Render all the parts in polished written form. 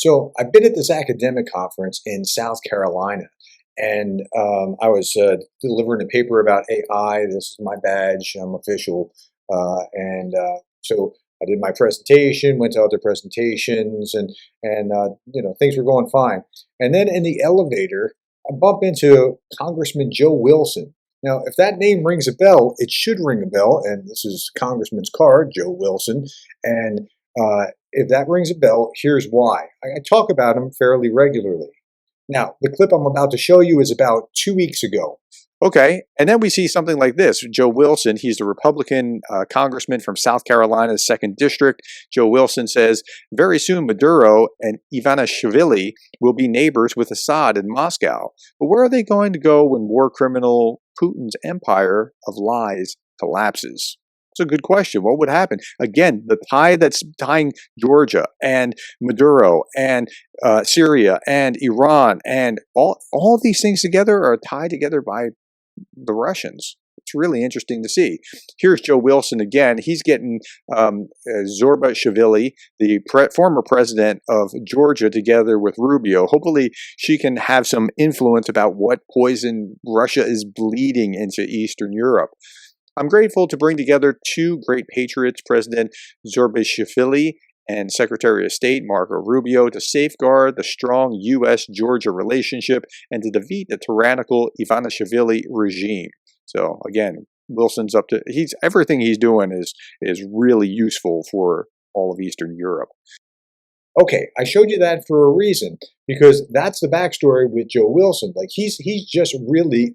So I've been at this academic conference in South Carolina, and I was delivering a paper about AI. This is my badge. I'm official, so I did my presentation, went to other presentations, and things were going fine. And then in the elevator, I bump into Congressman Joe Wilson. Now, if that name rings a bell, it should ring a bell. And this is Congressman's card, Joe Wilson, and if that rings a bell, here's why. I talk about him fairly regularly. Now, the clip I'm about to show you is about 2 weeks ago. Okay, and then we see something like this. Joe Wilson, he's the Republican congressman from South Carolina's 2nd District. Joe Wilson says, very soon Maduro and Ivanishvili will be neighbors with Assad in Moscow. But where are they going to go when war criminal Putin's empire of lies collapses? It's a good question. What would happen? Again, the tie that's tying Georgia and Maduro and Syria and Iran and all these things together are tied together by the Russians. It's really interesting to see. Here's Joe Wilson again. He's getting Zorbashvili, the former president of Georgia, together with Rubio. Hopefully she can have some influence about what poison Russia is bleeding into Eastern Europe. I'm grateful to bring together two great patriots, President Zorbashvili and Secretary of State Marco Rubio, to safeguard the strong U.S.-Georgia relationship and to defeat the tyrannical Ivanishvili regime. So again, Wilson's up to everything he's doing is really useful for all of Eastern Europe. Okay, I showed you that for a reason, because that's the backstory with Joe Wilson. Like he's just really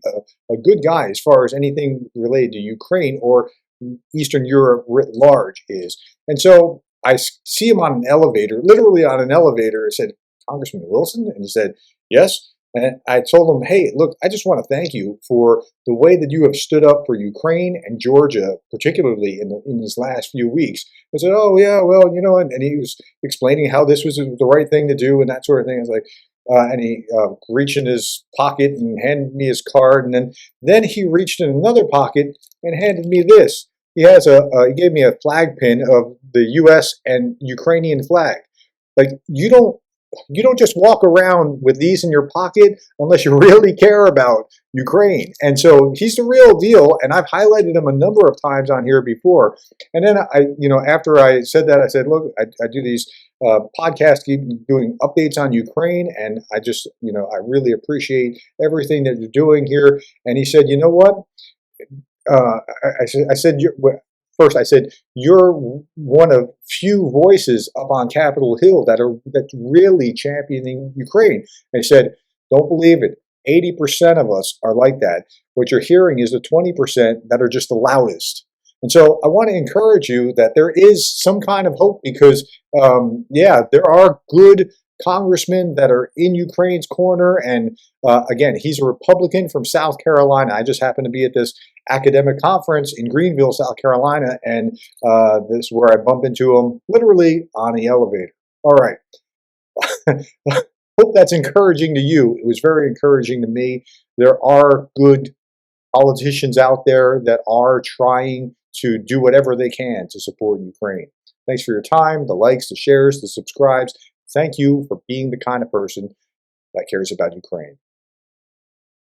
a good guy as far as anything related to Ukraine or Eastern Europe writ large is. And so I see him on an elevator, literally on an elevator. I said, Congressman Wilson? And he said, yes. And I told him, hey, look, I just want to thank you for the way that you have stood up for Ukraine and Georgia, particularly in these last few weeks. I said, oh, yeah, well, and he was explaining how this was the right thing to do and that sort of thing. I was like, and he reached in his pocket and handed me his card. And then he reached in another pocket and handed me this. He gave me a flag pin of the U.S. and Ukrainian flag. Like, you don't just walk around with these in your pocket unless you really care about Ukraine. And so he's the real deal. And I've highlighted him a number of times on here before. And then after I said that, I said, look, I do these podcasts, keep doing updates on Ukraine. And I just, I really appreciate everything that you're doing here. And he said, you know what? I said, first, I said, you're one of few voices up on Capitol Hill that's really championing Ukraine. And he said, don't believe it. 80% of us are like that. What you're hearing is the 20% that are just the loudest. And so I want to encourage you that there is some kind of hope because, there are good congressmen that are in Ukraine's corner. And again, he's a Republican from South Carolina. I just happened to be at this academic conference in Greenville, South Carolina, and this is where I bump into him literally on the elevator. All right. Hope that's encouraging to you. It was very encouraging to me. There are good politicians out there that are trying to do whatever they can to support Ukraine. Thanks for your time, the likes, the shares, the subscribes. Thank you for being the kind of person that cares about Ukraine.